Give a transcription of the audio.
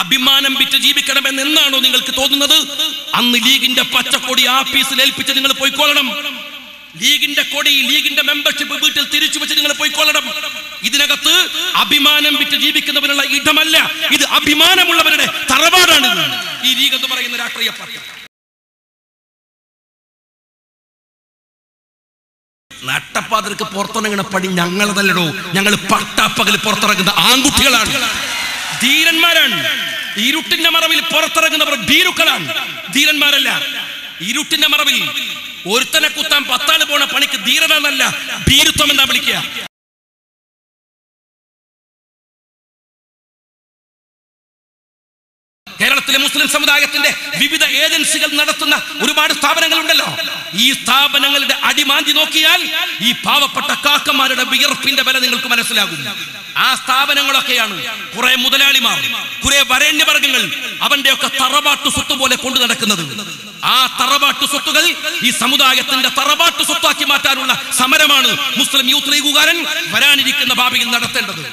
അഭിമാനം വിറ്റ് ജീവിക്കണമെന്ന് എന്നാണോ നിങ്ങൾക്ക് തോന്നുന്നത്? അന്ന് ലീഗിന്റെ പച്ചക്കൊടി ആഫീസിൽ ഏൽപ്പിച്ച് നിങ്ങൾ പോയിക്കൊള്ളണം. ലീഗിന്റെ കൊടി, ലീഗിന്റെ മെമ്പർഷിപ്പ് വീട്ടിൽ തിരിച്ചു വെച്ച് നിങ്ങൾ പോയിക്കൊള്ളണം. ഇതിനകത്ത് അഭിമാനം വിറ്റ് ജീവിക്കുന്നവരുള്ള ഇടമല്ല, ഇത് അഭിമാനമുള്ളവരുടെ തറവാടാണ് ഈ ലീഗ് എന്ന് പറയുന്ന രാഷ്ട്രീയ പാർട്ടി. നട്ടപ്പാതിർക്ക് പുറത്തിറങ്ങുന്ന പണി ഞങ്ങളതല്ലടോ. ഞങ്ങൾ പട്ടാപ്പകൽ പുറത്തിറങ്ങുന്ന ആൺകുട്ടികളാണ്, ധീരന്മാരാണ്. ഇരുട്ടിന്റെ മറവിൽ പുറത്തിറങ്ങുന്നവർ ഭീരുക്കളാണ്, ധീരന്മാരല്ല. ഇരുട്ടിന്റെ മറവിൽ ഒരുത്തനെ കുത്താൻ 10 ആള് പോണ പണിക്ക് ധീരനല്ല, ഭീരുത്വം എന്താ വിളിക്കുക? കേരളത്തിലെ മുസ്ലിം സമുദായത്തിന്റെ വിവിധ ഏജൻസികൾ നടത്തുന്ന ഒരുപാട് സ്ഥാപനങ്ങളുണ്ടല്ലോ. ഈ സ്ഥാപനങ്ങളുടെ അടിമാന്തി നോക്കിയാൽ ഈ പാവപ്പെട്ട കാക്കന്മാരുടെ വിയർപ്പിന്റെ വില നിങ്ങൾക്ക് മനസ്സിലാകും. ആ സ്ഥാപനങ്ങളൊക്കെയാണ് കുറെ മുതലാളിമാർ, കുറെ വരേണ്യവർഗങ്ങൾ അവന്റെയൊക്കെ തറവാട്ടു സ്വത്ത് പോലെ കൊണ്ടു നടക്കുന്നത്. ആ തറവാട്ടു സ്വത്തുകൾ ഈ സമുദായത്തിന്റെ തറവാട്ടു സ്വത്താക്കി മാറ്റാനുള്ള സമരമാണ് മുസ്ലിം യൂത്ത് ലീഗുകാരൻ വരാനിരിക്കുന്ന ഭാവിയിൽ നടത്തേണ്ടത്.